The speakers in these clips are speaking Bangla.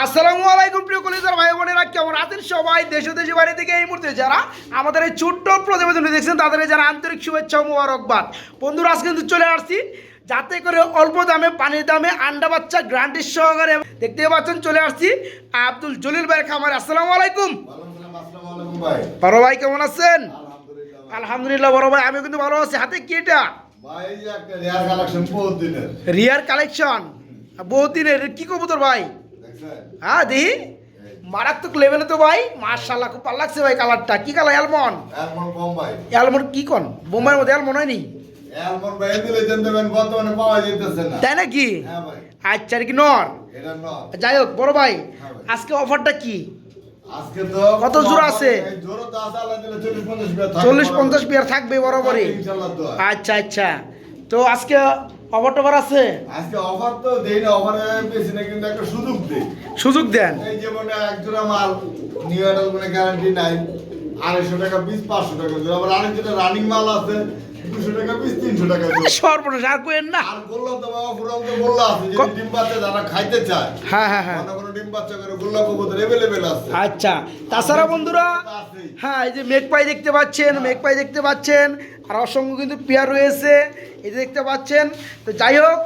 আসসালামু আলাইকুম প্রিয় কলিজার ভাই বোনেরা, কেমন আছেন সবাই? দেশ ও দেশের বাইরে থেকে এই মুহূর্তে যারা আমাদের এই ছোট্ট প্রতিবেদনটি দেখছেন তাদের যারা আন্তরিক শুভেচ্ছা ও মোবারকবাদ। বন্ধুরা, আজকে কিন্তু চলে আসছি যাতে করে অল্প দামে পানির দামে আন্ডা বাচ্চা গ্রান্টির সহকারে দেখতে পাচ্ছেন চলে আসছি আব্দুল জলিল ভাইয়ের খামারে। আসসালামু আলাইকুম। বড় ভাই কেমন আছেন? আলহামদুলিল্লাহ বড় ভাই, আমি কিন্তু ভালো আছি। হাতে কি এটা? রিয়ার কালেকশন বহুত দিনের কি কবুতর ভাই? হ্যাঁ দেখি, মারাত্মক লেভেলে তো ভাই, মাশাআল্লাহ খুব ভালো লাগছে ভাই। কালারটা কি কালার? অ্যালমন্ড। অ্যালমন্ড কি কোন বোম্বাইয়ের মধ্যে অ্যালমন্ড হয়নি? তাই নাকি? আচ্ছা, কি নর? যাই হোক বড় ভাই, আজকে অফারটা কি? কত জোড়া আছে? 40-50 পেয়ার থাকবে বরাবরই। আচ্ছা আচ্ছা, তো আজকে অফার টফার আছে? আজকে অফার তো দেই না, অফার বেশি না, কিন্তু একটা সুযোগ দেই। সুযোগ দেন? এই যে মানে এক জোড়া মাল নিউ অ্যাডাল কোনো গ্যারান্টি নাই, 250 টাকা পিস, 500 টাকা জোড়া। আবার আরেক যেটা রানিং মাল আছে 200 টাকা পিস, 300 টাকা জোড়া। সর্বনাশ, আর কোয়েন না। আর বললো তো বাবা, পুরো তো বললা আছে যে ডিম বাচ্চা যারা খাইতে চায়, হ্যাঁ হ্যাঁ হ্যাঁ, কোনো ডিম বাচ্চা করে গোল্লা কবুতর अवेलेबल আছে। আচ্ছা, তাছাড়া বন্ধুরা হ্যাঁ, এই যে মেঘপাই দেখতে পাচ্ছেন, মেঘপাই দেখতে পাচ্ছেন, আর অসংখ্য কিন্তু পেয়ার রয়েছে এই যে দেখতে পাচ্ছেন। তো যাই হোক,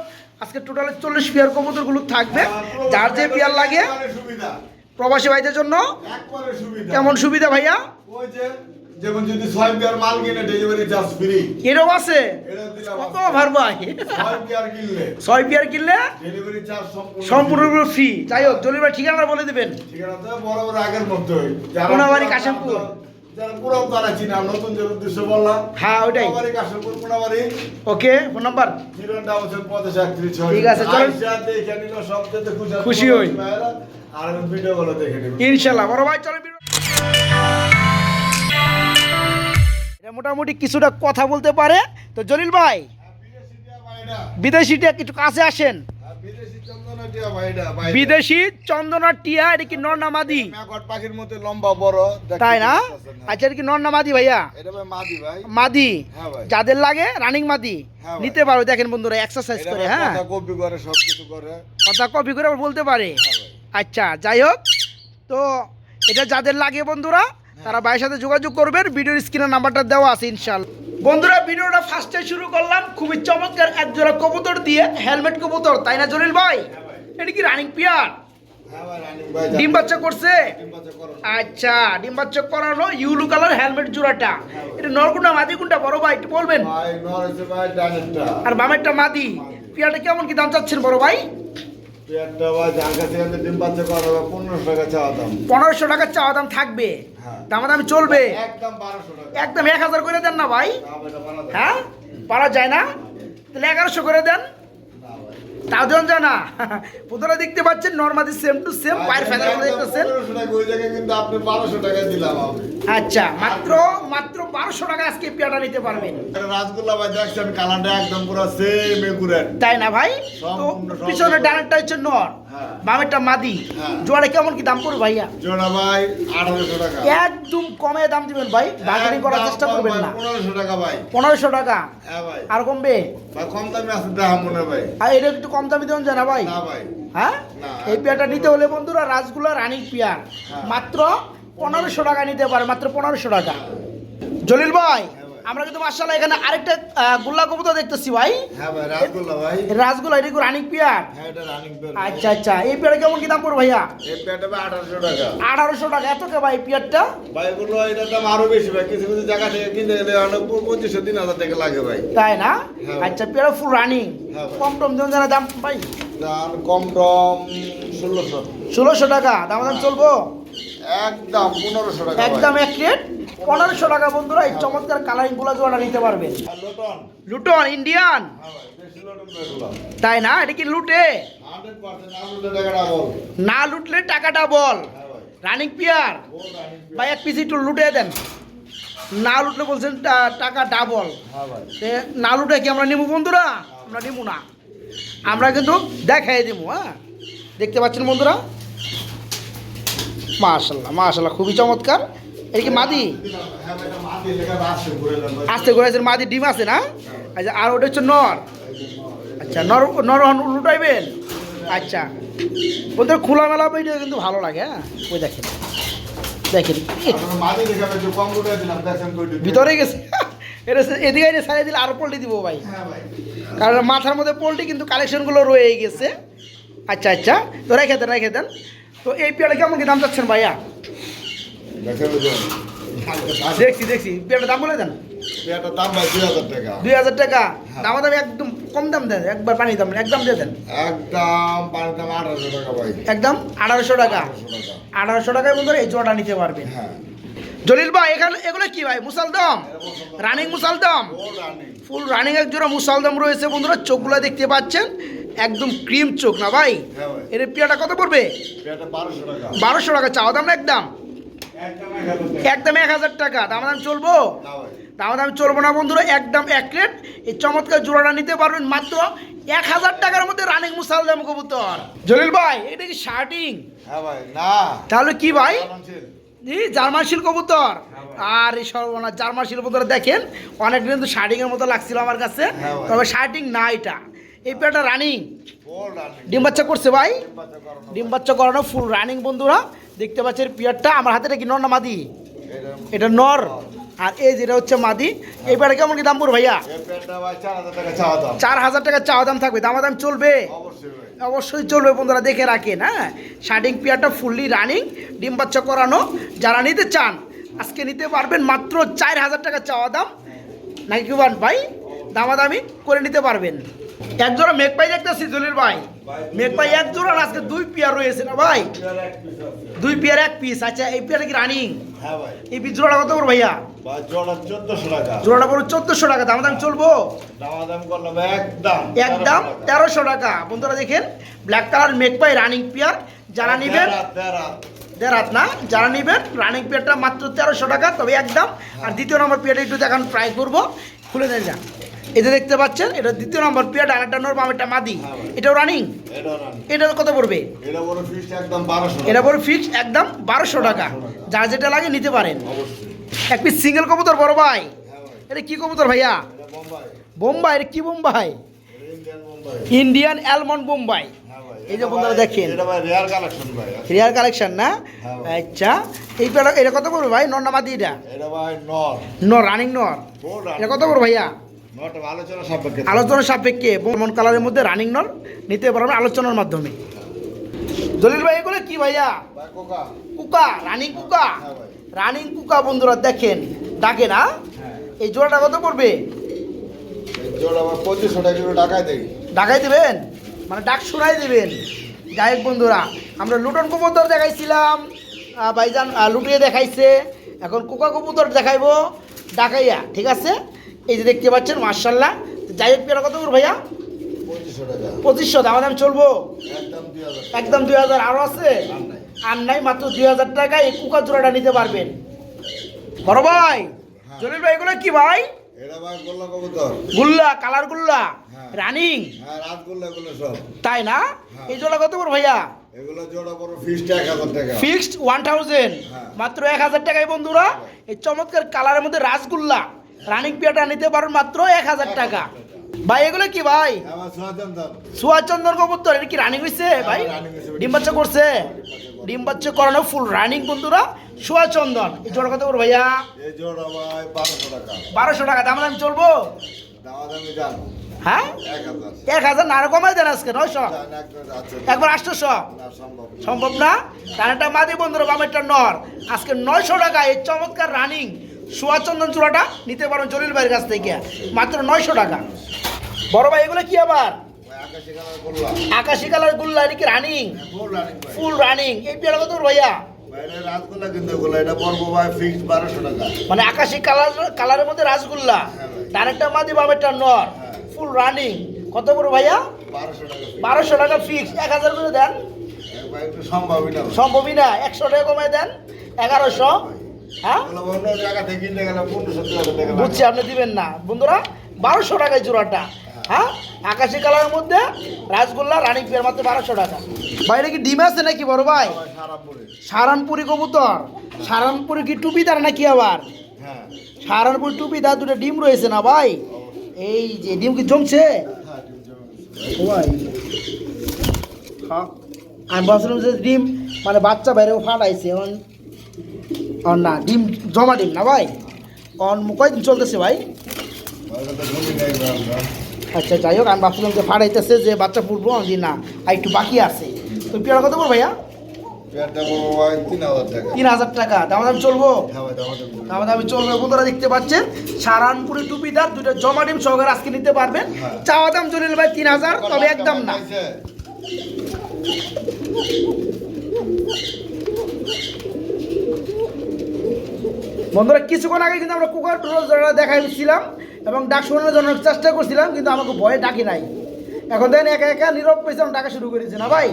আজকে টোটালে 40 পেয়ার কবুতরগুলো থাকবে। যার যে পেয়ার লাগে প্রবাসী ভাইদের জন্য একবারে সুবিধা। কেমন সুবিধা ভাইয়া? ওই যে যেমন যদি 6 পেয়ার মাল কিনে ডেলিভারি চার্জ ফ্রি। এরও আছে? কত ভার ভাই? 6 পেয়ার কিনলে ডেলিভারি চার্জ সম্পূর্ণ ফ্রি। যাই হোক, জলিল ভাই ঠিকানা বলে দিবেন। ঠিকানাটা বরাবর আগের মতো কোনাবাড়ি কাশিমপুর। যারা পুরো তারা চিনা, নতুন যে উদ্দেশ্য বললাম, হ্যাঁ ওইটাই। কোনাবাড়ি কাশিমপুর, কোনাবাড়ি। ওকে, ফোন নাম্বার 07536। ঠিক আছে, চলুন দেখে নিল, সবচেয়ে খুশি হই। আর ভিডিও গুলো দেখে নিব ইনশাআল্লাহ। বড় ভাই চলেন, এটা মোটামুটি কিছুটা কথা বলতে পারে। তো জলিল ভাই, বিদেশিটা কিছু কাছে আসেন। বিদেশি চন্দনা টিয়া, এটা কি নর না মাদি? পাখির মতো লম্বা বড়, তাই না? আচ্ছা, এটা কি নর না মাদি ভাইয়া? এটা ভাই মাদি ভাই। মাদি। ভাই যাদের লাগে রানিং মাদি নিতে পারো। দেখেন বন্ধুরা, এক্সারসাইজ করে, হ্যাঁ কথা কপি করে, সব কিছু করে, কথা কপি করে বলতে পারে। আচ্ছা, যাই হোক, তো এটা যাদের লাগে বন্ধুরা তারা ভাইয়ের সাথে যোগাযোগ করবেন। ভিডিওর স্ক্রিনের নাম্বারটা দেওয়া আছে ইনশাআল্লাহ। বন্ধুরা, ভিডিওটা ফার্স্টে শুরু করলাম খুবই চমৎকার এক জোড়া কবুতর দিয়ে, হেলমেট কবুতর, তাই না জলিল ভাই? এটা কি রানিং পিয়ার? ডিম বাচ্চা করছে? আচ্ছা, ডিম বাচ্চা করানো ইউলু কালার হেলমেট জোড়াটা, এটা নর কোনটা মাদি কোনটা বড় ভাই একটু বলবেন? আর বামেরটা মাদি। পিয়ারটা কেমন কি দাম চাচ্ছেন বড় ভাই? 1500 টাকা চাওয়া দাম থাকবে, দাম দাম চলবে একদম 1000 করে দেন না ভাই? হ্যাঁ, পারা যায় না? তাহলে 1100 করে দেন, তাও দেন যায় না? পুতলা দেখতে পাচ্ছেন নরমাদি সেম টু সেম, পায়ের ফেদারগুলো দেখতেছেন। আচ্ছা, মাত্র 1200 টাকা আজকে পেয়ারটা নিতে পারবেন। রাসগোল্লা ভাই দেখছেন, কালারটা একদম পুরো সেম একুরেট, তাই না ভাই? তো পিছনে ডানেরটা হচ্ছে নর, বামেরটা মাদি। জোড়া কেমন কি দাম পড়বে ভাইয়া? জোড়া ভাই 1800 টাকা। একদম কমে দাম দিবেন ভাই, বার্গেনিং করার চেষ্টা করবেন না। 1500 টাকা ভাই। 1500 টাকা? হ্যাঁ ভাই। আর কমবে? ভাই কম দামে আছে দাম মনে ভাই। আর এটা একটু কম দামি দেন জানা ভাই? না ভাই। হ্যাঁ, এই পেয়ারটা নিতে হলে বন্ধুরা রাসগোল্লা রানিং পেয়ার মাত্র 1500 টাকা নিতে পারে, মাত্র 1500 টাকা। জলিল ভাই, আমরা কিন্তু মাশাআল্লাহ এখানে আরেকটা গোল্লা কবুতর দেখতেছি ভাই। হ্যাঁ ভাই, রাসগোল্লা ভাই। রাসগোল্লা, এটা কি রানিং পেয়ার? হ্যাঁ, এটা রানিং পেয়ার। আচ্ছা আচ্ছা, এই পেয়ারটা কেমন কি দাম পড়বে ভাইয়া? এই পেয়ারটা ভাই 1800 টাকা। 1800 টাকা? এত কে ভাই পেয়ারটা? ভাই বললো এটার দাম আরো বেশি ভাই, কিছু কিছু জায়গা থেকে কিনতে গেলে 2500-3000 টাকা লাগে ভাই। তাই না? আচ্ছা, পেয়ার ফুল রানিং, কম টম দেন জানা দাম ভাই? দাম কম টম 1600। 1600 টাকা দাম দাম চলবো? একদম 1500 টাকা। একদম এক রেট 1500 টাকা বন্ধুরা। এই চমৎকার কালারিং গুলো জোড়া নিতে পারবেন। Luton, Luton Indian? হ্যাঁ ভাই, বেশি লুটন বেগুলা। তাই না? এটা কি লুটে? 100% না লুটলে টাকাটা বল। না লুটলে টাকাটা বল। হ্যাঁ ভাই। রানিং পিয়ার ভাই, এক পিস একটু লুটে দেন। না লুটলে বলছেন টাকা ডাবল। হ্যাঁ ভাই। না লুটে কি আমরা নিবো বন্ধুরা? আমরা নিবো না, আমরা কিন্তু দেখাই দিব। হ্যাঁ, দেখতে পাচ্ছেন বন্ধুরা, মাশাআল্লাহ মাশাআল্লাহ, খুবই চমৎকার। এটা কি মাদি? হ্যাঁ ভাই, এটা মাদি, লেখা রাস্তে ঘুরেলাম ভাই। আস্তে ঘুরেছেন, মাদি ডিম আছে না? আচ্ছা, আর ওটা হচ্ছে নর। আচ্ছা, নর নর লুটাইবেন? আচ্ছা, ওদের খোলামেলা ভিডিও কিন্তু ভালো লাগে। হ্যাঁ ওই দেখেন দেখেন আপনার মাঝে দেখাবে যে কম করে দিলাম দেখেন কইটি ভিতরে গেছে এটা এদিকে এনে ছাড়িয়ে দিলে আরও পোল্ট্রি দিব ভাই, হ্যাঁ ভাই কারণ মাথার মধ্যে পোল্ট্রি কিন্তু কালেকশনগুলো রয়ে গেছে। আচ্ছা আচ্ছা, তো রেখে দেন। তো এই পেয়ারা কেমন কি দাম চাচ্ছেন ভাইয়া? দেখেন ওই যে দেখছি পেয়ারার দাম বলে দেন। পেয়ারটার দাম ভাই 2000 টাকা। 2000 টাকা দাম একদম কম দাম দেন, একবার পানি দাম একদম দিয়ে দেন। একদম পানির দাম 1800 টাকা ভাই। একদম 1800 টাকা। 1800 টাকায় বন্ধুরা এই জোড়াটা নিতে পারবেন। হ্যাঁ জলিল ভাই এখানে এগুলো কি ভাই? মুসালদম, রানিং মুসালদম, ও রানি ফুল রানিং এক জোড়া মুসালদম রয়েছে বন্ধুরা। চোখগুলো দেখতে পাচ্ছেন একদম ক্রিম চোখ না ভাই? হ্যাঁ ভাই। এর পেয়ারটা কত পড়বে? পেয়ারটা 1200 টাকা। 1200 টাকা চাওয়া দাম না? একদম একদম 1000 টাকা। দাম চলবো? না ভাই দাম চলবো না বন্ধুরা, একদম এক রেট। এই চমৎকার জোড়াটা নিতে পারবেন মাত্র 1000 টাকার মধ্যে রানিং মুসালদম কবুতর। জলিল ভাই এটা কি শার্টিং? হ্যাঁ ভাই না তাহলে কি ভাই? আরামসে। জি জার্মান শিল কবুতর। আর এই সর্বনাশ জার্মান শিল কবুতর দেখেন অনেক কিন্তু শার্টিং এর মতো লাগছিল আমার কাছে, হ্যাঁ ভাই। তবে শার্টিং না এটা। এই পেয়ারটা রানিং ও রানি ডিম বাচ্চা করছে ভাই, বাচ্চা করানো। ডিম বাচ্চা করানো ফুল রানিং বন্ধুরা। দেখতে পাচ্ছেন পেয়ারটা আমার হাতে, এটা কি নর না মাদি? এটা এটা নর, আর এই যেটা হচ্ছে মাদি। এই পেয়ারটা কেমন কি দাম পড়বে ভাইয়া? এই পেয়ারটা ভাই 4000 টাকা চাওয়া দাম। 4000 টাকা চাওয়া দাম থাকবে। দাম চলবে? অবশ্যই ভাই। অবশ্যই চলবে বন্ধুরা, দেখে রাখেন। হ্যাঁ শার্টিং পেয়ারটা ফুললি রানিং, ডিম বাচ্চা করানো। যারা নিতে চান আজকে নিতে পারবেন মাত্র 4000 টাকা চাওয়া দাম, নাকি কি ভাই? দামাদামি করে নিতে পারবেন। এক জোড়া মেঘপাই দেখতেছি জলিল ভাই, মেঘপাই এক জোড়া, আর আজকে 2 পেয়ার রয়েছে না ভাই? পেয়ার এক পিস আছে। 2 পেয়ার 1 পিস। আচ্ছা এই পেয়ারটা কি রানিং? হ্যাঁ ভাই। এই পিস জোড়াটা কত করে ভাইয়া? ভাই জোড়া 1400 টাকা। জোড়াটা পড়বে 1400 টাকা। দাম চলবো? দাম করলাম একদম একদম 1300 টাকা। বন্ধুরা দেখেন ব্ল্যাক কালার মেঘপাই রানিং পেয়ার। যারা নেবেন দেড় না, যারা নেবেন রানিং পেয়ারটা মাত্র 1300 টাকা, তবে একদম। আর দ্বিতীয় নম্বর পেয়ারটা একটু দেখান, ট্রাই করবো, খুলে দেন যান। এটা দেখতে পাচ্ছেন, এটা দ্বিতীয় নম্বর পেয়ারটা, আরেকটা নর বামেরটা মাদি। এটাও রানিং। এটা রানি। এটা কত পড়বে? এটা বড় ফিক্স একদম 1200 এটা পড়বে ফিক্স একদম 1200 টাকা। যার যেটা লাগে নিতে পারেন। অবশ্যই। এক পিস সিঙ্গেল কবুতর বড় ভাই। হ্যাঁ ভাই। এটা কি কবুতর ভাইয়া? এটা বোম্বাই। বোম্বাই। এটা কি বোম্বাই? এটা Indian Bombay. Indian almond Bombay. হ্যাঁ ভাই। এই যে বন্ধুরা দেখেন এটা ভাই রেয়ার কালেকশন ভাই। রিয়ার কালেকশন না? হ্যাঁ ভাই। আচ্ছা এই পেয়ারটা এটা কত পড়বে ভাই? নর না মাদি? এটা এটা ভাই নর। নর, রানিং নর। ও রানি। এটা কত পড়বে ভাইয়া? নরটা আলোচনা সাপেক্ষে। আলোচনা সাপেক্ষে মন কালারের মধ্যে রানিং নর নিতে পারবেন আলোচনার মাধ্যমে। জলিল ভাই এগুলো কি ভাইয়া? ভাই কোকা। কুকা, রানিং কুকা। হ্যাঁ ভাই। রানিং কুকা বন্ধুরা দেখেন, ডাকে না? হ্যাঁ। এই জোড়াটা কত পড়বে? এই জোড়া ভাই 2500 টাকা কিলো টাকায় দেই। ডাকাই দেবেন, মানে ডাক শোনাই দেবেন। যাই হোক বন্ধুরা, আমরা লুটন কবুতর দেখাইছিলাম, ভাইজান লুটিয়ে দেখাইছে, এখন কুকা কবুতর দেখাইবো ডাকাইয়া, ঠিক আছে? এই যে দেখতে পাচ্ছেন মার্শাল্লাহ। যাই হোক পেয়ারা কত করে ভাইয়া? 2500 টাকা। 2500। দাম চলবো? একদম 2000। একদম 2000। আরও আছে? আর নাই। আর নাই, মাত্র 2000 টাকায় এই কুকা জোড়াটা নিতে পারবেন। বড় ভাই জলিল ভাই এগুলো কি ভাই? এটা ভাই গোল্লা কবুতর। গুল্লা, কালার গুল্লা, হ্যাঁ। রানিং। হ্যাঁ রাতগুলো এগুলো সব। তাই না? হ্যাঁ। এই জোড়া কত করে ভাইয়া? এগুলো জোড়া বড় ফিক্সড 1000 টাকা। ফিক্সড 1000। হ্যাঁ। মাত্র 1000 টাকায় বন্ধুরা এই চমৎকার কালারের মধ্যে রাসগুল্লা রানিং পেয়ারটা নিতে পারবেন মাত্র 1000 টাকা। ভাই এগুলো কি ভাই? আমার সুহাচন্দন। সুয়াচন্দন কবুতর। এটা কি রানিং হয়েছে ভাই? রানিং হয়েছে। ডিম বাচ্চা করছে? ডিম বাচ্চা করানো ফুল রানিং বন্ধুরা, সুয়াচন্দন। এই জোড়া কত করে ভাইয়া? এই জোড়া ভাই 1200 টাকা। 1200 টাকা। দাম চলবো? দামাদামি জান হ্যাঁ 1000। 1000 না, আরো কমাই দেন আজকে 900। জান একবার আছে। একবার 800। না সম্ভব না। সম্ভব না? কারণটা মাদি বন্ধুরা, বামেরটা নর। আজকে 900 টাকা এই চমৎকার রানিং সুয়াচন্দন চূড়াটা নিতে পারেন জলিল ভাইয়ের কাছ থেকে মাত্র 900 টাকা। বড় ভাই এগুলো কি আবার? ভাই আকাশী কালার গোল্লা। আকাশি কালার গুল্লা। এটা কি রানিং? ফুল রানিং ভাই। Full running. এই পেয়ারা কত করে ভাইয়া? ভাই এটা রাতগুলো কিন্তু এগুলো এটা পড়বো ভাই ফিক্সড 1200 টাকা। মানে আকাশি কালারের মধ্যে রাসগুল্লা, হ্যাঁ ভাই। ডাইরেক্টটা মাদি বামেরটা নর, হ্যাঁ। Full running. কত করে ভাইয়া? 1200 টাকা। 1200 টাকা ফিক্স। 1000 করে দেন। ভাই একটু সম্ভবই না। সম্ভবই না। 100 টাকা কমাই দেন। 1100। হ্যাঁ এগুলো অন্য জায়গা থেকে কিনতে গেলে 1500 টাকা। বুঝছি, আপনি দিবেন না বন্ধুরা। 1200 টাকায় জোড়াটা। হ্যাঁ আকাশি কালারের মধ্যে রাসগোল্লা রানিং পেয়ার মাত্র 1200 টাকা। বাইরে কি ডিম আছে নাকি বড় ভাই? সারাপুরে। সারানপুরি কবুতর। সারানপুরি কি টুপি তার নাকি আবার? হ্যাঁ। সারানপুরি টুপি তার দুটো ডিম রয়েছে না ভাই? এই যে ডিম কি জমছে? হ্যাঁ, ডিম জমে গেছে। ও ভাই থাক, আমি ভাবছিলাম যে ডিম মানে বাচ্চা বাইরেও ফাটাইছে না ডিম জমা ডিম না ভাই কয়দিন চলতেছে ভাই? আচ্ছা যাই হোক, আমি ভাবছিলাম যে ফাটাইতেছে যে বাচ্চা ফুটবো যে না আর একটু বাকি আছে। তো পেয়ারা কত বল ভাইয়া? 3,000 টাকা দাম চলবো? দামি চলবে। বন্ধুরা দেখতে পাচ্ছেন সারানপুরি টুপিদার দুটো জমা ডিম সহকারে আজকে নিতে পারবেন। চাওয়া দাম জলিল ভাই 3,000, তবে একদম না। বন্ধুরা কিছুক্ষণ আগে কিন্তু আমরা কুকার দেখাইছিলাম এবং ডাক শোনানোর জন্য চেষ্টা করছিলাম, কিন্তু আমাকে ভয়ে ডাকি নাই। এখন দেখেন একা একা নীরব পেয়েছে ডাকা শুরু করেছে না ভাই।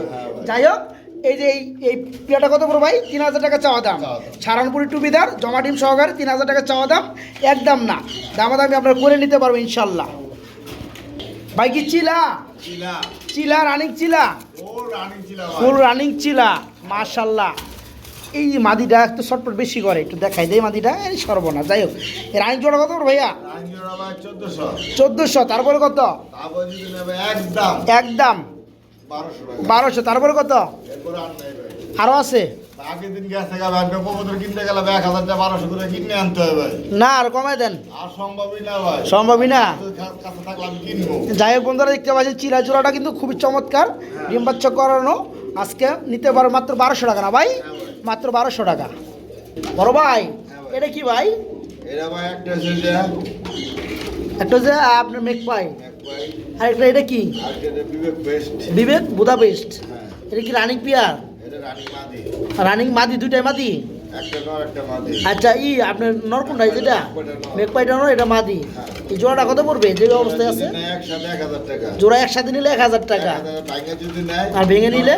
যাই হোক, এই যে এই পেয়াটা কত বড় ভাই? 3,000 টাকা চাওয়া দাম। সারানপুরি টুপিদার জমা ডিম সহকারে 3,000 টাকা চাওয়া দাম, একদম না। দামাদামি আপনারা করে নিতে পারবো ইনশাল্লাহ। ভাই কি চিলা চিলা রানিং চিলা? ফুল রানিং চিলা মাশাল্লাহ। এই মাদিটা একটু শর্টপট বেশি করে, একটু দেখাই দেয় মাদিটা। এই সর্বনা। যাই হোক, এই রানিং জোড়া কত ভাইয়া? 1400। তারপরে কত? একদম 1200। তারপরে কত আরো আছে? আগের দিন গ্যাস থেকে কবুতর কিনতে গেলে 1,000 টাকা 1200 করে কিনে আনতে হবে ভাই। না আর কমাই দেন? আর সম্ভবই না ভাই, সম্ভবই না। কাছে থাকলে আমি কিনবো। যাই হোক বন্ধুরা দেখতে পাচ্ছেন চিলা জোড়াটা কিন্তু খুবই চমৎকার, ডিম বাচ্চা করানো। আজকে নিতে পারো মাত্র 1200 টাকা না ভাই? মাত্র 1200 টাকা। বড় ভাই এটা কি ভাই? এটা ভাই একটা হচ্ছে যে আপনার মেক পাই, আর একটা এটা কি? বিবেক বুদা বেস্ট। এটা কি রানিং পিয়ার? রানিং মাদি, দুইটাই মাদি? আচ্ছা আপনার নর কোনটা? যেটা মেক পাইটা নর, এটা মাদি। এই জোড়াটা কত পড়বে যে অবস্থায় আছে? জোড়া একসাথে নিলে 1,000 টাকা, আর ভেঙে নিলে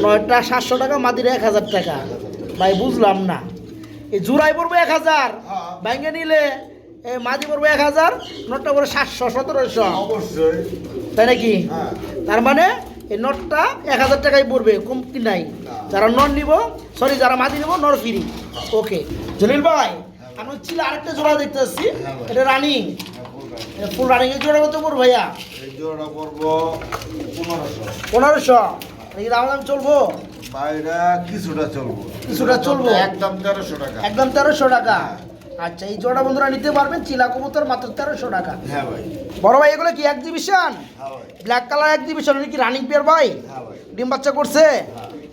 9টা 700 টাকা, মাদিরা 1,000 টাকা। ভাই বুঝলাম না, এই জোড়াই পড়বে 1,000, ভেঙে নিলে এই মাদি পড়বে 1,000, নটটা পড়বে 700 1700 অবশ্যই, তাই নাকি? তার মানে এই নটটা 1,000 টাকাই পড়বে, কম কি নাই। যারা নর নিব, সরি যারা মাদি নিব নর ফ্রি। ওকে জলিল ভাই, আমি চিলা আরেকটা জোড়া দেখতে পাচ্ছি, এটা রানিং, ফুল রানিং। এই জোড়া কত পড়বে ভাইয়া? এই জোড়া পড়বো 1500। এই দাম চলবো? বাইরা কিছুটা চলবো, একদম 1300 টাকা। একদম 1300 টাকা। আচ্ছা, এই জোড়া বন্ধুরা নিতে পারবেন চিলা কবুতর মাত্র 1300 টাকা। হ্যাঁ ভাই। বড় ভাই এগুলো কি এক্সিবিশন? হ্যাঁ ভাই। ব্ল্যাক কালার এক্সিবিশন, কি রানিং পেয়ার ভাই? হ্যাঁ ভাই। ডিম বাচ্চা করছে?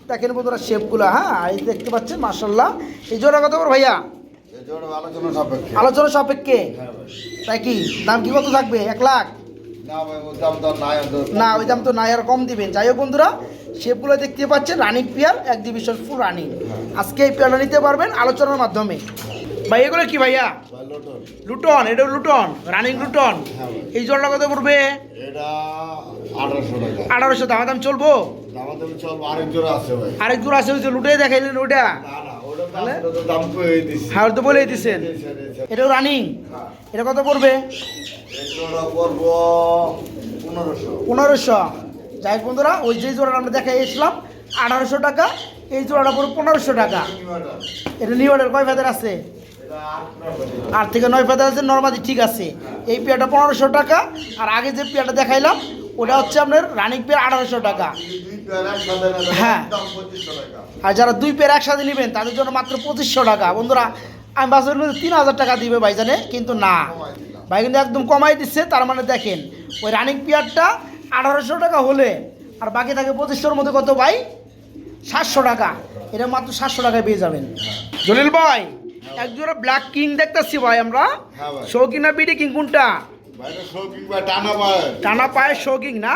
দেখেন বন্ধুরা শেপগুলো, হ্যাঁ এই দেখতে পাচ্ছেন মাশাআল্লাহ। এই জোড়া কত বড় ভাইয়া? এই জোড়া আলোচনা সাপেক্ষে। আলোচনা সাপেক্ষে? হ্যাঁ ভাই। তাই কি দাম কি কত থাকবে? 1 লাখ? না ভাই, ওই দাম তো নাই। না ওই দাম তো নাই, আর কম দিবেন। যাই হোক বন্ধুরা, শেপগুলো দেখতে পাচ্ছেন running pair exhibition full running. আজকে এই পেয়ারটা নিতে পারবেন আলোচনার মাধ্যমে। ভাই এগুলো কি ভাইয়া? লুটন। এটা লুটন, রানিং লুটন। এই জোড়াটা কত পড়বে? এটা 1800 টাকা। 1800। দাম চলবো? দামাদামি চলবো। আরেক জোড়া আছে ভাই। আরেক জোড়া আছে, ওই যে লুটে দেখাইলেন ওটা? না ওটা তো দাম কই দিছি। হ্যাঁ তো বলেই দিছেন। এটাও রানিং? এটা কত পড়বে? এই জোড়া পড়বো 1500। 1500। যাই হোক বন্ধুরা, ওই যে জোড়াটা আমরা দেখাই এসলাম 1800 টাকা, এই জোড়াটা পড়বে 1500 টাকা। এটা নিউ অর্ডার কয় ফেদার আছে? 8 থেকে 9 ফেদার আছে, নর্মালি ঠিক আছে। এই পেয়ারটা 1500 টাকা, আর আগে যে পেয়ারটা দেখাইলাম ওটা হচ্ছে আপনার রানিং পেয়ার 1800 টাকা। হ্যাঁ, আর যারা 2 পেয়ার একসাথে নেবেন তাদের জন্য মাত্র 2500 টাকা। বন্ধুরা আমি বাজারের মধ্যে 3000 টাকা দিবে ভাইজানে, কিন্তু না ভাই কিন্তু একদম কমাই দিচ্ছে। তার মানে দেখেন ওই রানিং পেয়ারটা 1800 টাকা হলে আর বাকি থাকে 2500-র মধ্যে কত ভাই? 700 টাকা। এটা মাত্র 700 টাকায় পেয়ে যাবেন। জলিল ভাই একজোড়া ব্ল্যাক কিং দেখতেছি ভাই আমরা, শৌকিং না বিডি কিং কোনটা? টানা পায়ে শৌকিং না?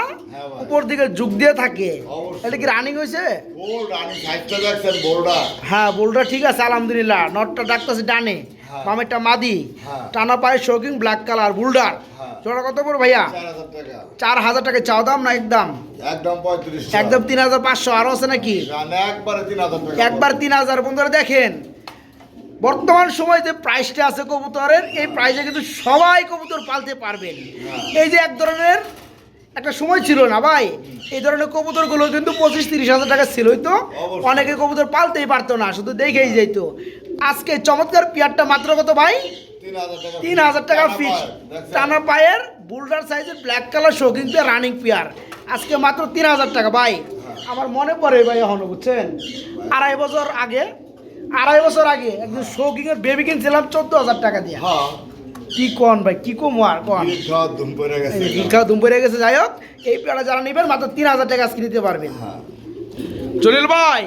উপর দিকে যুগ দিয়ে থাকে। এটা কি রানিং হয়েছে? হ্যাঁ বোল্ডার ঠিক আছে আলহামদুলিল্লাহ। নটটা ডাকতেছে ডানে, বামেরটা মাদি, টানা পায়ে শৌকিং ব্ল্যাক কালার বুলডার। জোড়া কত পড়ো ভাইয়া? 4000 টাকা চাও দাম না একদম? একদম 3500। আরো আছে নাকি? একবার 3000। বন্ধুরা দেখেন বর্তমান সময় যে প্রাইসটা আছে কবুতরের, এই প্রাইসে কিন্তু সবাই কবুতর পালতে পারবেন। এই যে এক ধরনের একটা সময় ছিল না ভাই, এই ধরনের কবুতরগুলো কিন্তু 25-30 হাজার টাকা ছিল, তো অনেকে কবুতর পালতেই পারতো না, শুধু দেখেই যেত। আজকে চমৎকার পেয়ারটা মাত্র কত ভাই? 3000 টাকা ফিক্স। টানা পায়ের বুলডার সাইজের black colour shocking pair running pair. আজকে মাত্র 3,000 টাকা ভাই। আমার মনে পড়ে ভাই এখনো, বুঝছেন, আড়াই বছর আগে একদিন শৌকিংয়ের বেবি কিনছিলাম 14,000 টাকা দিয়ে। হ্যাঁ কি কন ভাই, কি কম আর কন, খাওয়া ধুম পড়ে গেছে। ভিক্ষা দুম পড়ে গেছে। যাই হোক, এই পেয়ারা যারা নেবেন মাত্র 3,000 টাকা আজকে নিতে পারবেন। হ্যাঁ জলিল ভাই,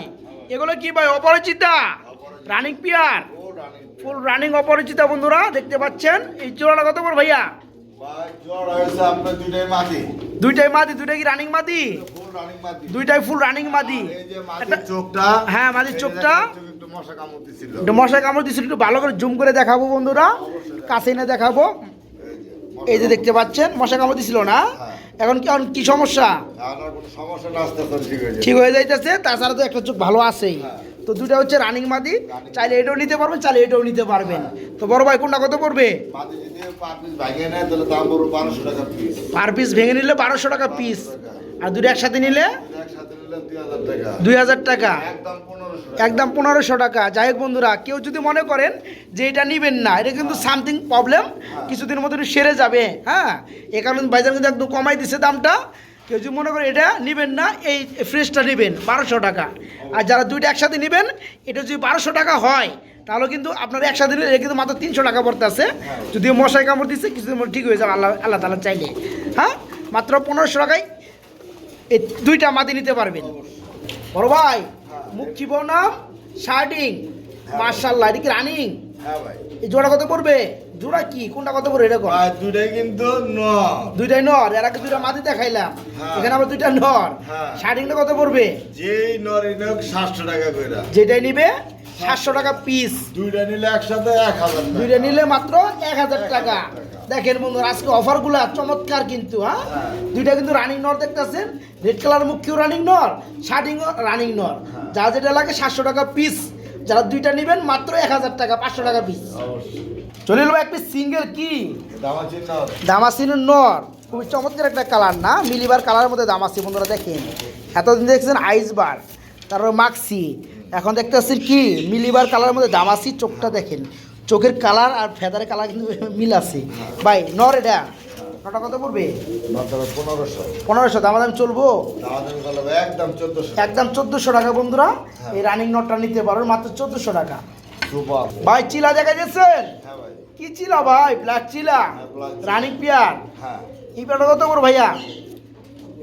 এগুলো কি ভাই? Aparichita running pair, full running Aparichita বন্ধুরা দেখতে পাচ্ছেন। এই জোড়াটা কত করে ভাইয়া? ভাই জ্বর হয়েছে আপনার দুইটাই মাটি। দুইটাই মাদি, দুইটা কি রানিং মাদি? ফুল রানিং মাটি। দুইটাই ফুল রানিং মাদি। আর এই যে মাটির একটা- চোখটা, হ্যাঁ, মাটির চোখটা একটু মশা কামড় দিছিল। একটু মশায় কামড় দিচ্ছিল, একটু ভালো করে জুম করে দেখাবো বন্ধুরা, কাছে এনে দেখাবো। এই যে দেখতে পাচ্ছেন মশা কামড় দিছিল না? এখন কি সমস্যা? আপনার কোনো সমস্যা না, আস্তে আস্তে ঠিক হয়ে যাবে। ঠিক হয়ে যাইতেছে। তাছাড়া তো একটা চোখ ভালো আছেই। তো দুটা হচ্ছে রানিং মাদি, চাইলে এটাও নিতে পারবেন, চাইলে এটাও নিতে পারবেন। তো বড় ভাই কোনটা কত পড়বে? মাটি যদি পার পিস ভাঙিয়ে নেয় তাহলে দাম পড়বে 1200 টাকা পিস। পার পিস ভেঙে নিলে 1200 টাকা পিস, আর দুটো একসাথে নিলে একসাথে নিলে 2000 টাকা। 2,000 টাকা, একদম 1500 টাকা। একদম 1500 টাকা। যাই হোক বন্ধুরা, কেউ যদি মনে করেন যে এটা নেবেন না, এটা কিন্তু সামথিং প্রবলেম, কিছুদিনের মধ্যে একটু সেরে যাবে। হ্যাঁ, এ কারণে ভাইজান কিন্তু একদম কমাই দিচ্ছে দামটা। কেউ যদি মনে করে এটা নেবেন না, এই ফ্রেশটা নেবেন 1200 টাকা। আর যারা দুইটা একসাথে নেবেন, এটা যদি 1200 টাকা হয়, তাহলে কিন্তু আপনার একসাথে নিলে এটা কিন্তু মাত্র 300 টাকা পড়তে আছে। যদি মশাই কামড় দিচ্ছে, কিছুদিন মধ্যে ঠিক হয়ে যাবে আল্লাহ তাআলা চাইলে। হ্যাঁ, মাত্র 1500 টাকায় এই দুইটা মাদি নিতে পারবেন। বড় ভাই, মুখ চিবনাম শার্টিং, মার্শাল্লাহ, এটা কি রানিং? হ্যাঁ ভাই। এই জোড়া কত পড়বে? জোড়া কি, কোনটা কত পড়বে এটা? ভাই দুটাই কিন্তু দুইটাই নর, এর আগে দুইটা মাদি দেখাইলাম, হ্যাঁ। এখানে আবার দুইটা নর। হ্যাঁ। শার্টিংটা কত পড়বে? যেই নর ইনক 700 টাকা কইরা। যেটাই নিবে 700 টাকা পিস, দুইটা নিলে একসাথে 1000 টাকা। দুইটা নিলে মাত্র 1000 টাকা। দেখেন বন্ধুরা, আজকে অফারগুলো চমৎকার কিন্তু। হ্যাঁ, হ্যাঁ। দুইটা কিন্তু রানিং নর দেখতেছেন, রেড কালার মুখিও রানিং নর, শার্টিংও রানিং নর। যা যেটা লাগে 700 টাকা পিস। যারা দুইটা নেবেন মাত্র 1000 টাকা, 500 টাকা পিস। অবশ্যই। চলে এলো এক পিস সিঙ্গেল কি দামাচিন নর। দামাসিনের নর, খুবই চমৎকার একটা কালার না? মিলিবার কালারের মধ্যে দামাসি বন্ধুরা দেখেন। এতদিন দেখছেন আইসবার, তারপর মাক্সি, এখন দেখতে পাচ্ছেন কি মিলিবার কালারের মধ্যে দামাসি। চোখটা দেখেন, চোখের কালার আর ফেদারের কালার কিন্তু মিল আছে ভাই। নর এটা নটা কত পড়বে? মাত্র 1500। 1500। দাম চলবো দামাচিন বলে একদম 1400। একদম 1400 টাকা বন্ধুরা। এই রানিং নটটা নিতে পারবেন মাত্র 1400 টাকা। সুপার। ভাই চিলা দেখা যাচ্ছেন? হ্যাঁ ভাই। কি চিলা ভাই? ব্ল্যাক চিলা, হ্যাঁ, black চিলা। Running pair. হ্যাঁ। এই পেয়ারটা কত পড়বে ভাইয়া?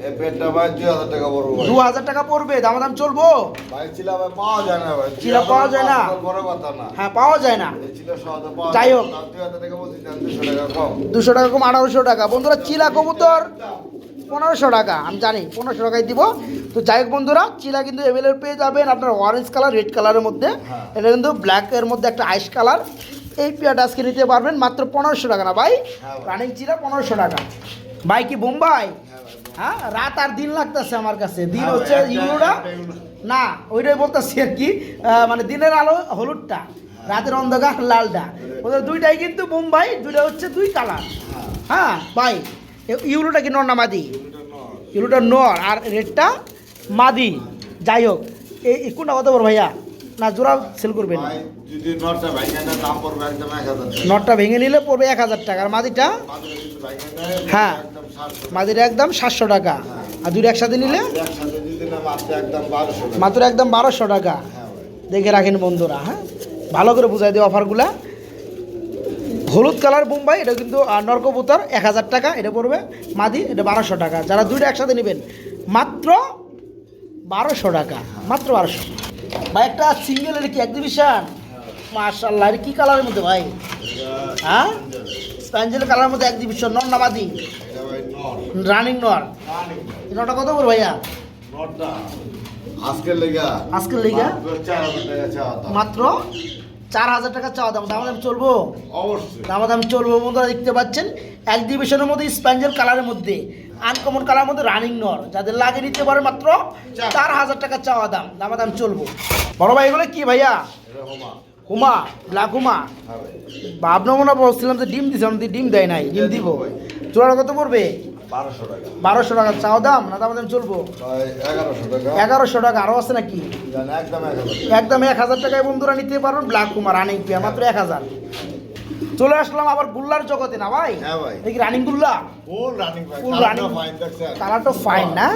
এই পেটটা ভাই 2000 টাকা পড়বে ভাই। 2000 টাকা পড়বে। দাম চলবো? ভাই চিলা ভাই পাওয়া যায় না ভাই। চিলা পাওয়া যায় না? বড় কথা না। হ্যাঁ, পাওয়া যায় না। এই চিলা সহজে পাওয়া যাই যায় হোক। না। 2000 টাকা বলছি, 200 টাকা কম। 200 টাকা কম, 1800 টাকা বন্ধুরা। চিলা কবুতর 1500 টাকা, আমি জানি 1500 টাকায় দিব। তো যাই হোক বন্ধুরা, চিলা কিন্তু অ্যাভেলেবল পেয়ে যাবেন আপনার অরেঞ্জ কালার, রেড কালারের মধ্যে। হ্যাঁ। এটা কিন্তু ব্ল্যাকের মধ্যে একটা আইস কালার। এই পেয়ারটা আজকে নিতে পারবেন মাত্র 1500 টাকা না ভাই? হ্যাঁ ভাই। রানিং চিলা 1500 টাকা। ভাই কি বোম্বাই? হ্যাঁ ভাই। হ্যাঁ, রাত আর দিন লাগতেছে আমার কাছে। দিন হ্যাঁ ভাই, হচ্ছে একটা- ইউরোটা একটা ইউরো। না, ওইটাই বলতেছি আর কি। মানে দিনের আলো হলুদটা, রাতের অন্ধকার লালটা, ওদের দুইটাই কিন্তু মুম্বাই, দুইটা হচ্ছে দুই কালার। হ্যাঁ ভাই, ইউরোটা কি নর না মাদি? এটা নর। ইউরোটা নর আর রেডটা মাদি। যাই হোক, এই কোনটা কত বড় ভাইয়া? না জোড়া সেল করবেন? ভাই যদি নরটা ভাঙে না দাম পড়বে একদম 1000 টাকা। নটটা ভেঙে নিলে পড়বে 1000 টাকা, আর মাদিটা? মাঝে যদি ভাঙে নেয় হ্যাঁ। একদম 700 মাদিটা একদম 700 টাকা, আর দুটো একসাথে নিলে একসাথে যদি না মাত্র একদম 1200 টাকা। মাত্র একদম 1200 টাকা। হ্যাঁ ভাই। দেখে রাখেন বন্ধুরা। হ্যাঁ, ভালো করে বুঝাই দিও অফারগুলা। হলুদ কালার বোম্বাই, এটা কিন্তু নরকবুতর 1000 টাকা এটা পড়বে। মাদি এটা 1200 টাকা। যারা দুইটা একসাথে নেবেন মাত্র 1200 টাকা, মাত্র 1200। ভাই একটা সিঙ্গেল, এটা কি এক্সিবিশন? মাশাআল্লাহ, এটা কি কালারের মধ্যে ভাই? হ্যাঁ, স্প্যাঞ্জেল কালারের মধ্যে এক্সিবিশন, নর না মাদি? এটা ভাই নর। রানিং নর। এই নটা কত করে ভাইয়া? নরটা আজকের লেগা আজকের লেগা মাত্র 4000 টাকা চাওয়া দাম। মাত্র 4000 টাকা চাওয়া দাম। দাম চলবো? অবশ্যই। দাম চলবে বন্ধুরা। দেখতে পাচ্ছেন এক্সিবিশনের মধ্যে স্প্যাঞ্জেল কালারের মধ্যে, আনকমন কালারের মধ্যে রানিং নর, যাদের লাগে নিতে পারে মাত্র 4000 টাকা চাওয়া দাম। দাম চলবো। বড় ভাই এগুলো কি ভাইয়া? এটা হোমা। হুমা, ব্ল্যাক হুমা। হ্যাঁ ভাই। ভাবনা মনে বলছিলাম যে ডিম দিছে, আমাদের ডিম দেয় নাই। ডিম দিব। জোড়া কত পড়বে? 1200 টাকা। 1200 টাকা চাওয়া দাম, না দাম চলবো? ভাই 1100 টাকা। 1100 টাকা। আরও আছে নাকি? জান একদম 1000 টাকা। একদম 1000 টাকায় বন্ধুরা নিতে পারবেন ব্ল্যাক হুমা রানিং পেয়ার, মাত্র 1000। চলে আসলাম আবার গুল্লার জগতে না ভাই? হ্যাঁ ভাই। এই কি রানিং গুল্লা? ফুল রানিং ভাই, Full কালারটা running। fine দেখছেন? কালারটা ফাইন না,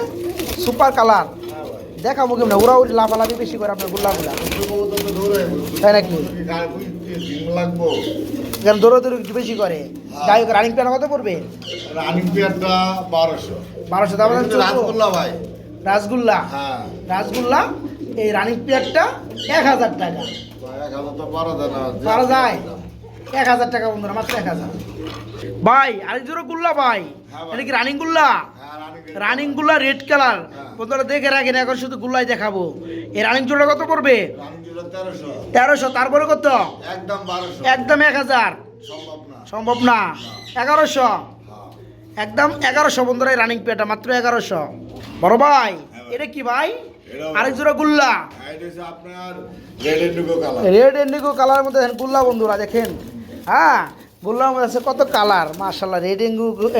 সুপার কালার। হ্যাঁ ভাই। দেখাবো কেমন ওরা ওই লাফালাফি বেশি করে আপনার গুল্লাগুলা, দ্রুত তো দৌড়ে বলছি। তাই নাকি? কি গাড়ি বুঝি জিম লাগবো। এখানে দৌড়াদৌড়ি একটু বেশি করে। যাই হোক, রানিং প্যান কত পড়বে? রানিং পেয়ারটা 1200। 1200 দাম। কিন্তু রাসগোল্লা ভাই। রাসগুল্লা, হ্যাঁ। রাসগুল্লা এই রানিং প্যাডটা 1000 টাকা। 1000 তো পারা যায় না। পারা যায়? 1000 টাকা বন্ধুরা, মাত্র 1000। ভাই আরেক জোড়া গুল্লা ভাই, হ্যাঁ ভাই। এটা কি রানিং গুল্লা? হ্যাঁ রানিং। রানিং গুল্লা রেড কালার। হ্যাঁ। বন্ধুরা দেখে রাখেন, এখন শুধু গুল্লাই দেখাবো। এই রানিং জোড়া কত পড়বে? রানিং জোড়া 1300। 1300। তারপরে কত? একদম 1200। একদম 1000। সম্ভব না। সম্ভব না। 1100। হ্যাঁ। একদম 1100 বন্ধুরা, এই রানিং পেটা মাত্র 1100। বড় ভাই এটা কি ভাই? এটাও- আরেক জোড়া গুল্লা, হ্যাঁ, এটা হচ্ছে আপনার red Indigo colour. Red Indigo কালারের মধ্যে দেখেন গুল্লা বন্ধুরা, দেখেন। হ্যাঁ, গুল্লার মধ্যে আছে কত কালার, মাশাআল্লাহ। রেড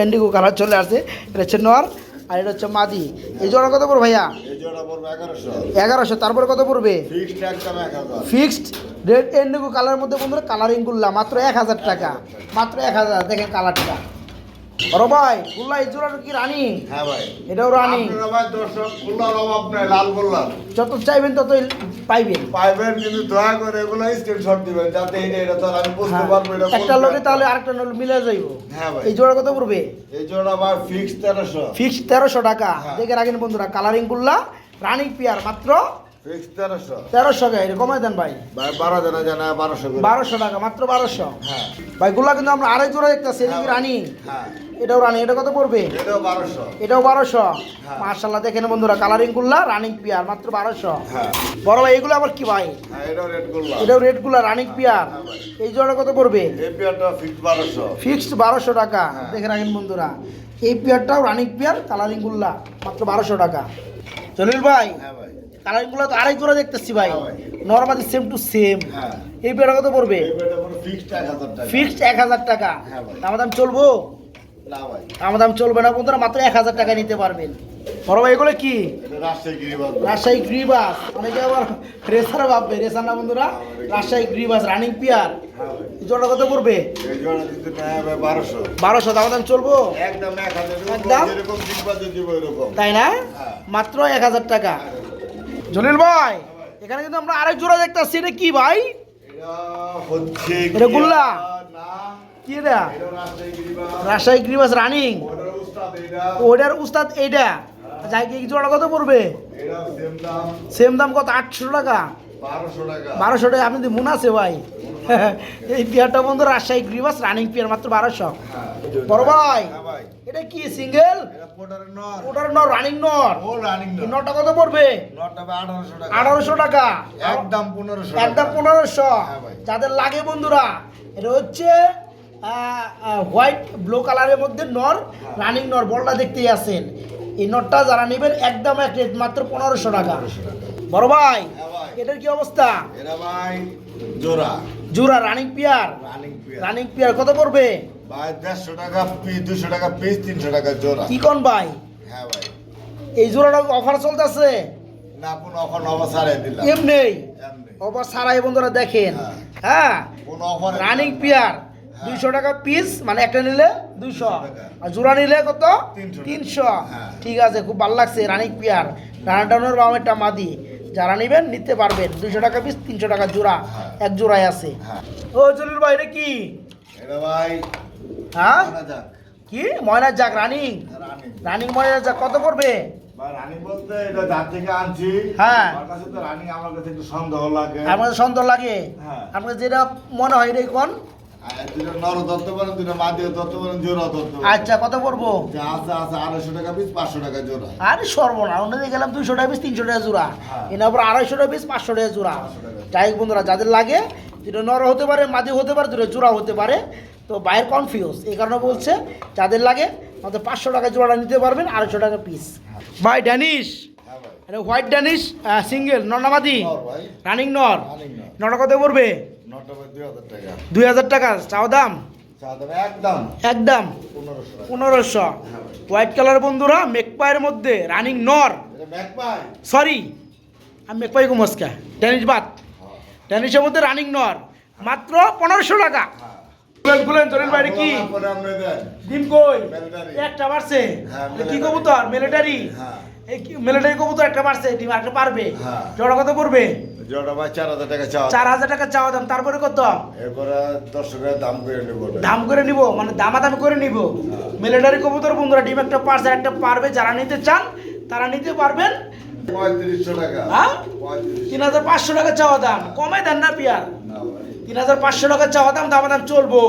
ইন্ডিগো কালার চলে আসছে। এটা হচ্ছে নর আর এটা হচ্ছে মাদি। এই জোড়া কত পড়বে ভাইয়া? এই জোড়া পড়বে 1100। 1100। তারপরে কত পড়বে? ফিক্সড একদম 1000। ফিক্সড রেড ইন্ডিগো কালারের মধ্যে বন্ধুরা কালারিং গুল্লা মাত্র 1000 টাকা। মাত্র 1000। দেখেন কালারটা। বড় ভাই গুল্লা এই জোড়াটা কি রানিং? হ্যাঁ ভাই। এটাও রানিং। আপনারা ভাই দর্শক গোল্লার অভাব নাই, লাল গোল্লার যত চাইবেন ততই পাইবেন। পাইবেন, কিন্তু দয়া করে এগুলো স্ক্রিনশট দিবেন যাতে এটা তো আমি বুঝতে হ্যাঁ, পারবো এটা কোন একটা লোটে ব্র্যান্ড। তাহলে আরেকটা লোট মিলে যাইব। হ্যাঁ ভাই। এই জোড়া কত পড়বে? এই জোড়া ভাই ফিক্সড 1300। ফিক্স 1300 টাকা। হ্যাঁ। দেখে রাখেন বন্ধুরা, কালারিং গুল্লা রানিং পেয়ার মাত্র ফিক্সড 1300। 1300 টাকা। এটা কমাই দেন ভাই। ভাই 12 জানা জানা 1200 করে। 1200 টাকা, মাত্র 1200। হ্যাঁ। ভাই গুল্লা কিন্তু আমরা আরেক জোড়া দেখতেছি, এটা কি হ্যাঁ। রানিং? হ্যাঁ। এটাও রানিং। এটা কত পড়বে? এটাও 1200। এটাও 1200। হ্যাঁ। মাশাআল্লাহ দেখেন বন্ধুরা, কালারিং গুল্লা রানিং পেয়ার মাত্র 1200। হ্যাঁ। বড় ভাই এগুলো আবার কি ভাই? হ্যাঁ, এটাও রেড গোল্লা। এটাও রেড গুলা রানিং পেয়ার। হ্যাঁ ভাই। এই জোড়া কত পড়বে? এই পেয়ারটা ফিক্সড 1200। ফিক্সড 1200 টাকা। হ্যাঁ। দেখে রাখেন বন্ধুরা, এই পেয়ারটাও রানিং পেয়ার, কালারিং গুল্লা মাত্র 1200 টাকা। জলিল ভাই হ্যাঁ ভাই। কালারিং গুলা তো আরেক জোড়া দেখতেছি ভাই, হ্যাঁ ভাই। Normally same to same. হ্যাঁ। এই পেয়ারটা কত পড়বে? এই পেয়ারটা পুরো ফিক্সড 1000 টাকা। ফিক্সড 1000 টাকা। হ্যাঁ ভাই। দাম চলবো? না ভাই। দাম চলবে না বন্ধুরা, মাত্র 1000 টাকা নিতে পারবেন। বড় ভাই এগুলো কি? এটা রাজশাহী গিরিবাজ। রাজশাহী গ্রিবাস। অনেকে আবার রেসার ভাববে, রেসার না বন্ধুরা, রাজশাহী গ্রিবাস রানিং পেয়ার। হ্যাঁ ভাই। এই জোড়া কত পড়বে? এই জোড়া কিন্তু নেয় ভাই 1200। 1200। দাম চলবো? একদম 1000। একদম? যেরকম দিকবাজে দিব এরকম। তাই না? হ্যাঁ। মাত্র 1000 টাকা। জলিল ভাই এখানে কিন্তু আমরা আরেক জোড়া দেখতেছি, এটা কি ভাই? এটা হচ্ছে এটা গুল্লা? না, কি এটা? এটা রাজশাহী গিরিবাজ। রাজশাহী গ্রিবাস রানিং। ওটার উস্তাদ এটা। ওটার উস্তাদ এইটা। যাই কি জোড়া কত পড়বে? এটা সেম দাম সেম দাম কত? 800 টাকা। 1200 টাকা। 1200 টাকা। আপনি মনে আছে ভাই? এই পেয়ারটা বন্ধু রাজশাহী গ্রিবাস রানিং পেয়ার মাত্র 1200। হ্যাঁ। বড় ভাই হ্যাঁ ভাই। এটা কি সিঙ্গেল? এটা পোটারের নর। ওটার নর রানিং নর। ও রানিং এই নর। নরটা কত পড়বে? নরটা ভাই 1800 টাকা। 1800 টাকা। একদম 1500 একদম টাকা। 1500। হ্যাঁ ভাই। যাদের লাগে বন্ধুরা, এটা হচ্ছে হোয়াইট ব্লু কালারের মধ্যে নর, রানিং নর, বলটা দেখতেই আছেন। এই নরটা যারা নেবেন একদম এক রেট মাত্র 1500 টাকা। বড় ভাই হ্যাঁ ভাই। এটার কি অবস্থা? এটা ভাই জোড়া জোড়া running peer. Running pair. Running peer কত পড়বে? ভাই 150 টাকা পিস, 200 টাকা পিস, 300 টাকা জোড়া। কি কোন ভাই? হ্যাঁ ভাই। এই জোড়াটা অফার চলতেছে? না কোনো অফার নবা ছাড়াই দিলাম। এমনি এমনি। অফার ছাড়াই বন্ধুরা দেখেন। হ্যাঁ। হ্যাঁ, কোনো অফার রানিং পিয়ার 200 টাকা পিস, মানে একটা নিলে 200, আর জোড়া নিলে কত? 300। হ্যাঁ। ঠিক আছে, খুব ভালো লাগছে। রানিং পিয়ার, রানাটানোর বামেরটা মাদি, যারা নেবেন নিতে পারবেন। 200 টাকা পিস, 300 টাকা জোড়া। হ্যাঁ। এক জোড়ায় আছে। হ্যাঁ। ও জলিল ভাই এটা কি? এটা ভাই হ্যাঁ শোনা যাক। কি ময়নার জাগ রানিং? রানিং। রানিং ময়নার জাগ কত পড়বে? ভাই রানিং বলতে এটা যার থেকে আনছি। হ্যাঁ। আমার কাছে তো রানিং আমার কাছে একটু সন্দেহ লাগে। আপনাদের সন্দেহ লাগে? হ্যাঁ। আপনার যেটা মনে হয় এটাই কোন? আর দুটো নর ধরতে পারেন, দুটো মাদিও ধরতে পারেন, জোড়া ধরতে পারেন। আচ্ছা কত পড়বো? যা আছে আছে 250 টাকা পিস, 500 টাকা জোড়া। আরে সর্বনা, অন্যদিকে গেলাম 200 টাকা পিস, 300 টাকা জোড়া। হ্যাঁ। এর উপর 250 টাকা পিস, 500 টাকা জোড়া। 500 টাকা। যাই হোক বন্ধুরা, যাদের লাগে, দুটো নর হতে পারে, মাদি হতে পারে, দুটো জোড়া হতে পারে। তো বাইরের কনফিউজ, এই কারণে বলছে যাদের লাগে আমাদের 500 টাকা জোড়াটা নিতে পারবেন, 250 টাকা পিস। ভাই ড্যানিশ, হ্যাঁ ভাই। এটা হোয়াইট ড্যানিশ সিঙ্গেল নর না মাদি? নর ভাই। রানিং নর। রানিং নর। নটা কত পড়বে? নরটা ভাই 2000 টাকা। 2000 টাকা চাও দাম? চা দেবে একদম একদম 1500 টাকা। 1500। হ্যাঁ ভাই। হোয়াইট কালার বন্ধুরা, মেকপায়ের মধ্যে রানিং নর। এটা ব্যাক পাই। সরি, আমি মেকপাই কুমস্কা, ড্যানিশ বাদ। হ্যাঁ। ড্যানিশের মধ্যে রানিং নর মাত্র 1500 টাকা। হ্যাঁ। খুলেন জলিল ভাই, এটা কি পরে আপনি দেন। ডিম কই মিলিটারি। একটা পারছে হ্যাঁ, এটা কি মিলিটারি। কবুতর মিলিটারি হ্যাঁ এই মিলিটারি কবুতর একটা পারছে ডিম একটা পারবে হ্যাঁ। জোড়া কত পড়বে জোড়া ভাই 4000 টাকা চাওয়া 4000 টাকা চাওয়া দাম তারপরে কত এরপরে দর্শকের দাম করে নেব দাম করে নিব মানে দামাদামি করে নিব হ্যাঁ। মিলিটারি কবুতর বন্ধুরা ডিম একটা পারছে একটা পারবে যারা নিতে চান তারা নিতে পারবেন 3500 টাকা হ্যাঁ 3500 3500 টাকা চাওয়া দাম কমে দেন না পিয়ার না ভাই 3500 টাকা চাওয়া দাম দামাদাম চলবো